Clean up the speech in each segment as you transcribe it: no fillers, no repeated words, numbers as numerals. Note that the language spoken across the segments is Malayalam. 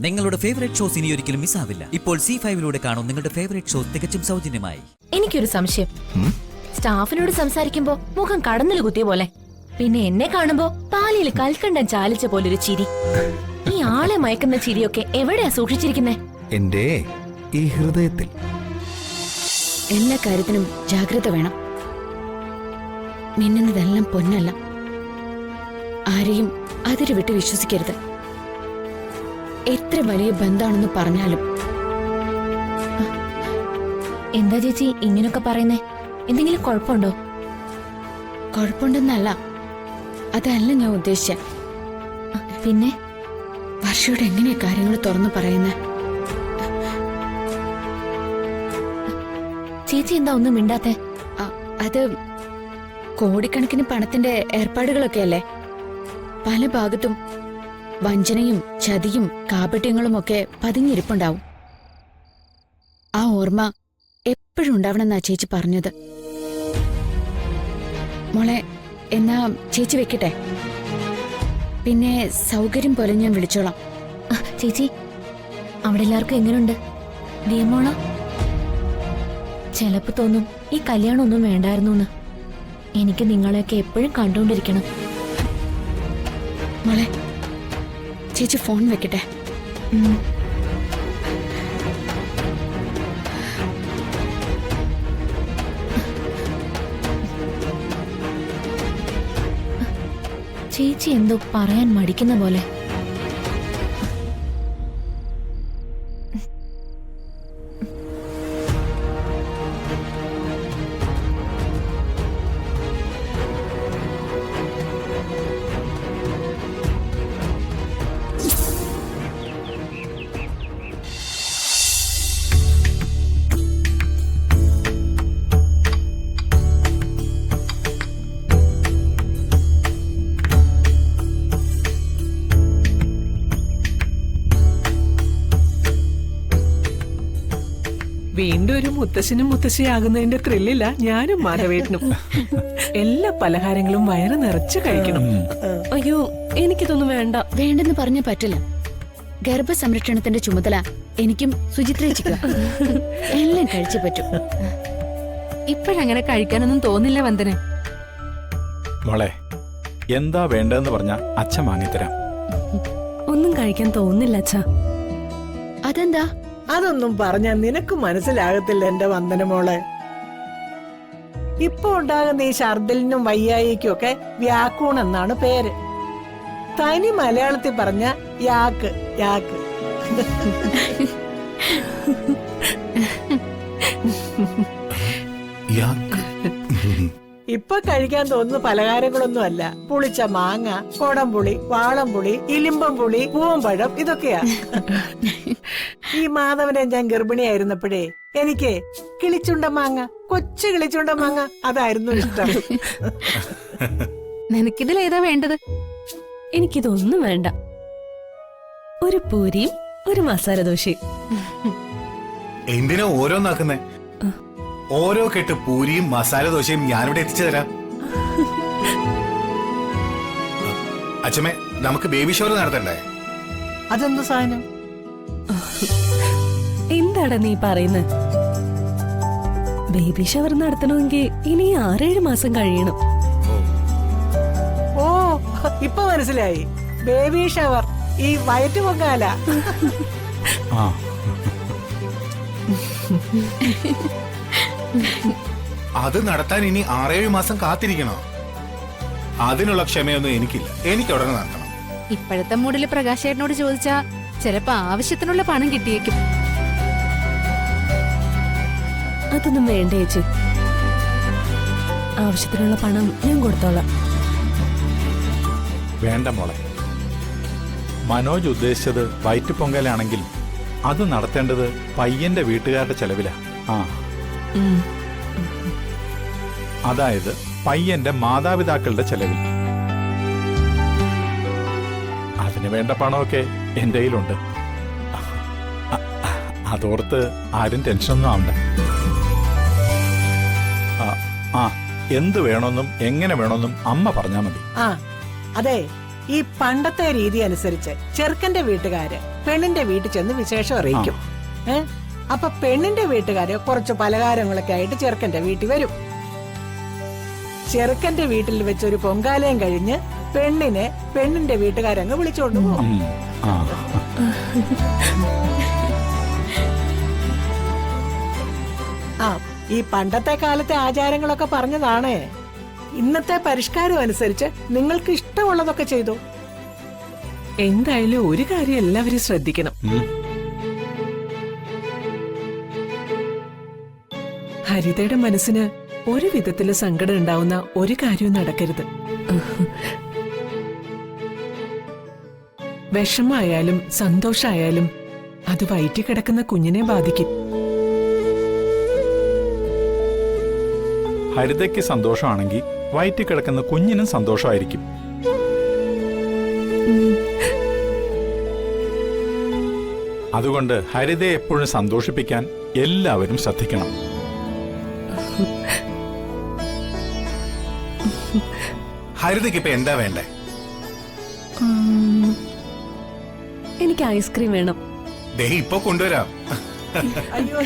നിങ്ങളുടെ ഫേവറേറ്റ് ഷോസ് ഇനി ഒരിക്കലും മിസ്സാവില്ല. ഇപ്പോൾ C5 കാണും നിങ്ങളുടെ ഫേവറേറ്റ് ഷോസ് തികച്ചും സൗജന്യമായി. എനിക്കൊരു സംശയം. സ്റ്റാഫിനോട് സംസാരിക്കുമ്പോ മുഖം കടന്നൽ കുത്തിയ പോലെ, പിന്നെ എന്നെ കാണുമ്പോ പാലിയിൽ കൽക്കണ്ടം ചാലിച്ച പോലൊരു ചിരി. ഈ ആളെ മയക്കുന്ന ചിരിയൊക്കെ എവിടെയാ സൂക്ഷിച്ചിരിക്കുന്നേ? എന്റെ ഈ ഹൃദയത്തിൽ. എല്ലാ കാര്യത്തിനും ജാഗ്രത വേണം. മിന്നുന്നതെല്ലാം പൊന്നല്ല. ആരെയും അതിര് വിട്ട് വിശ്വസിക്കരുത്. എത്ര വലിയ ബന്ധാണെന്ന് പറഞ്ഞാലും. എന്താ ചേച്ചി ഇങ്ങനൊക്കെ പറയുന്നേ? എന്തെങ്കിലും കുഴപ്പമുണ്ടോ? കുഴപ്പമുണ്ടെന്നല്ല, അതല്ല ഞാൻ ഉദ്ദേശിച്ച. പിന്നെ വർഷയോട് എങ്ങനെയാ കാര്യങ്ങൾ തുറന്നു പറയുന്നേ? ചേച്ചി എന്താ ഒന്നും മിണ്ടാത്തെ? അത് കോടിക്കണക്കിന് പണത്തിന്റെ ഏർപ്പാടുകളൊക്കെ അല്ലേ. പല ഭാഗത്തും വഞ്ചനയും ചതിയും കാപട്യങ്ങളും ഒക്കെ പതിഞ്ഞിരിപ്പുണ്ടാവും. ആ ഓർമ്മ എപ്പോഴും ഉണ്ടാവണമെന്നാ ചേച്ചി പറഞ്ഞത്. മോളെ, എന്നാ ചേച്ചി വെക്കട്ടെ. പിന്നെ സൗകര്യം പോലെ ഞാൻ വിളിച്ചോളാം. ചേച്ചി, അവിടെ എല്ലാവർക്കും എങ്ങനെയുണ്ട്? നിയമോളോ? ചിലപ്പോ തോന്നും ഈ കല്യാണം ഒന്നും വേണ്ടായിരുന്നു. എനിക്ക് നിങ്ങളെയൊക്കെ എപ്പോഴും കണ്ടുകൊണ്ടിരിക്കണം. മോളെ, ചേച്ചി ഫോൺ വെക്കട്ടെ. ചേച്ചി എന്തോ പറയാൻ മടിക്കുന്ന പോലെ. വീണ്ടും ഒരു മുത്തശ്ശനും മുത്തശ്ശിയാകുന്നതിന്റെ ത്രില്ലില്ല ഞാനും മാധവേട്ടനും. എല്ലാ പലഹാരങ്ങളും വയറ് നിറച്ച് കഴിക്കണം. അയ്യോ, എനിക്കിതൊന്നും വേണ്ട. വേണ്ടെന്ന് പറഞ്ഞ പറ്റില്ല. ഗർഭസംരക്ഷണത്തിന്റെ ചുമതല എനിക്കും സുചിത്രേച്ചിക്കും. എല്ലാം കഴിച്ചു പറ്റും. ഇപ്പോഴങ്ങനെ കഴിക്കാനൊന്നും തോന്നില്ല വന്ദന. മോളെ, എന്താ വേണ്ടതെന്ന് പറഞ്ഞ അച്ഛൻ വാങ്ങിത്തരാം. ഒന്നും കഴിക്കാൻ തോന്നില്ല അച്ഛാ. അതെന്താ? അതൊന്നും പറഞ്ഞാ നിനക്ക് മനസ്സിലാകത്തില്ല എന്റെ വന്ദന മോളെ. ഇപ്പൊ ഉണ്ടാകുന്ന ഈ ഛർദിലിനും വയ്യായിക്കും ഒക്കെ വ്യാക്കൂൺ എന്നാണ് പേര്. തനി മലയാളത്തിൽ പറഞ്ഞ യാക്ക് യാക്ക്. ഇപ്പൊ കഴിക്കാൻ തോന്നുന്ന പലഹാരങ്ങളൊന്നും അല്ല. പുളിച്ച മാങ്ങ, കൊടംപുളി, വാളംപുളി, ഇലിമ്പം പുളി, പൂവമ്പഴം, ഇതൊക്കെയാ. ഈ മാധവനെ ഞാൻ ഗർഭിണിയായിരുന്നപ്പോഴേ എനിക്ക് കിളിച്ചുണ്ട മാങ്ങ, കൊച്ചു കിളിച്ചുണ്ട മാങ്ങ, അതായിരുന്നു ഇഷ്ടം. നിനക്കിതിൽ ഏതാ വേണ്ടത്? എനിക്കിതൊന്നും വേണ്ട. ഒരു പൂരിയും ഒരു മസാല ദോശയും. എന്തിനാ ഓരോന്നാക്കുന്നേ? ഓരോ കെട്ട് പൂരിയും മസാല ദോശയും ഞാനിവിടെ എത്തിച്ചു തരാം. അച്ഛമ്മേ, നമുക്ക് ബേബി ഷവർ നടത്തണ്ടേ? അതെന്ത് സാധനം? എന്താടാ നീ പറയുന്നത്? ബേബി ഷവർ നടത്തണമെങ്കിൽ ഇനി 6-7 മാസം കഴിയണം. ഓ, ഇപ്പൊ മനസ്സിലായി. ബേബി ഷവർ, ഈ വയറ്റ് പൊങ്കാല. അത് നടത്താൻ ഇനി 6-7 മാസം കാത്തിരിക്കണോ? അതിനുള്ള ക്ഷമയൊന്നും എനിക്കില്ല. എനിക്ക് ഉടനെ നടത്തണം. ഇപ്പോഴത്തെ മൂഡില് പ്രകാശേട്ടനോട് ചോദിച്ചാ ചിലപ്പോ ആവശ്യത്തിനുള്ള പണം കിട്ടിയേക്കും. അതൊന്നും വേണ്ട ചേച്ചി. ആവശ്യത്തിനുള്ള പണം ഞാൻ കൊടുത്തോളാം. വേണ്ട മോളെ. മനോജ് ഉദ്ദേശിച്ചത് വയറ്റുപൊങ്കലാണെങ്കിൽ അത് നടത്തേണ്ടത് പയ്യന്റെ വീട്ടുകാരുടെ ചെലവിലാ. അതായത് പയ്യന്റെ മാതാപിതാക്കളുടെ ചെലവിൽ. അതിന് വേണ്ട പണമൊക്കെ എന്റെ കയ്യിലുണ്ട്. അതോർത്ത് ആരും ടെൻഷനൊന്നും ആവണ്ട. എന്ത് വേണമെന്നും എങ്ങനെ വേണമെന്നും അമ്മ പറഞ്ഞാ മതി. അതെ, ഈ പണ്ടത്തെ രീതി അനുസരിച്ച് ചെറുക്കന്റെ വീട്ടുകാര് പെണ്ണിന്റെ വീട്ടിൽ ചെന്ന് വിശേഷം അറിയിക്കും. അപ്പൊ പെണ്ണിന്റെ വീട്ടുകാര് കുറച്ച് പലഹാരങ്ങളൊക്കെ ആയിട്ട് ചെറുക്കന്റെ വീട്ടിൽ വരും. ചെറുക്കന്റെ വീട്ടിൽ വെച്ചൊരു പൊങ്കാലയും കഴിഞ്ഞ് പെണ്ണിനെ പെണ്ണിന്റെ വീട്ടുകാരങ്ങ് വിളിച്ചോണ്ട് പോകും. ഈ പണ്ടത്തെ കാലത്തെ ആചാരങ്ങളൊക്കെ പറഞ്ഞതാണേ. ഇന്നത്തെ പരിഷ്കാരം അനുസരിച്ച് നിങ്ങൾക്ക് ഇഷ്ടമുള്ളതൊക്കെ ചെയ്തു. എന്തായാലും ഒരു കാര്യം എല്ലാവരും ശ്രദ്ധിക്കണം. ഹരിതയുടെ മനസ്സിന് ഒരു വിധത്തില് സങ്കടം ഉണ്ടാവുന്ന ഒരു കാര്യവും നടക്കരുത്. വിഷമായാലും സന്തോഷായാലും അത് വയറ്റി കിടക്കുന്ന കുഞ്ഞിനെ ബാധിക്കും. ഹരിതയ്ക്ക് സന്തോഷമാണെങ്കിൽ വയറ്റി കിടക്കുന്ന കുഞ്ഞിനും സന്തോഷമായിരിക്കും. അതുകൊണ്ട് ഹരിതയെ എപ്പോഴും സന്തോഷിപ്പിക്കാൻ എല്ലാവരും ശ്രദ്ധിക്കണം. ഹരിതയ്ക്ക് ഇപ്പൊ എന്താ വേണ്ടേ? എനിക്ക് ഐസ്ക്രീം വേണം. ദേ ഇപ്പൊ കൊണ്ടുവരാം. അയ്യോ,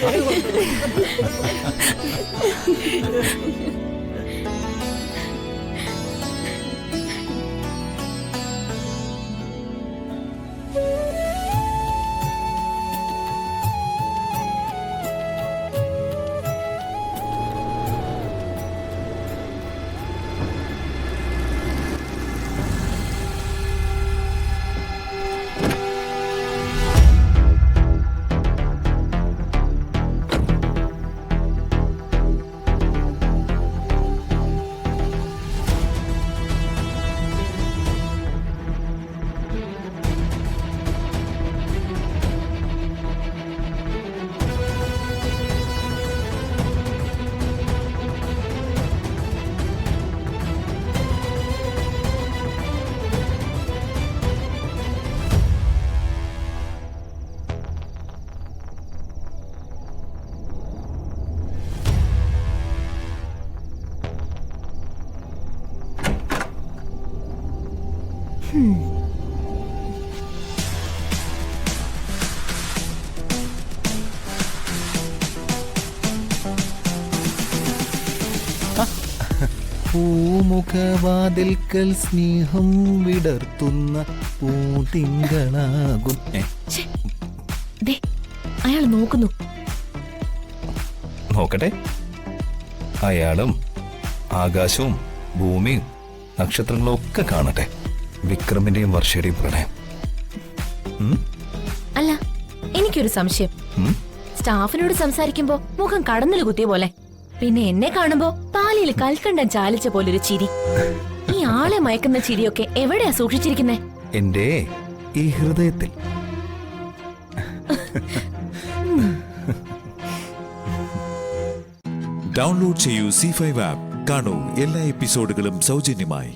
പൂമുഖവാതിൽക്കൽ സ്നേഹം വിടർത്തുന്ന പൂതിങ്കളാകും. അയാൾ നോക്കുന്നു. നോക്കട്ടെ. അയാളും ആകാശവും ഭൂമിയും നക്ഷത്രങ്ങളും ഒക്കെ കാണട്ടെ. വിക്രമിന്റെയും വർഷയുടെയും പ്രണയം. അല്ല, എനിക്കൊരു സംശയം. സ്റ്റാഫിനോട് സംസാരിക്കുമ്പോ മുഖം കടന്നൽ കുത്തിയ പോലെ, പിന്നെ എന്നെ കാണുമ്പോ പാലിയിൽ കൽക്കണ്ടം ചാലിച്ച പോലൊരു ചിരി. ഈ ആളെ മയക്കുന്ന ചിരിയൊക്കെ എവിടെയാ സൂക്ഷിച്ചിരിക്കുന്നേ? എന്റെ ഈ ഹൃദയത്തിൽ. ഡൗൺലോഡ് ചെയ്യൂ C5 ആപ്പ്. കാണൂ എല്ലാ എപ്പിസോഡുകളും സൗജന്യമായി.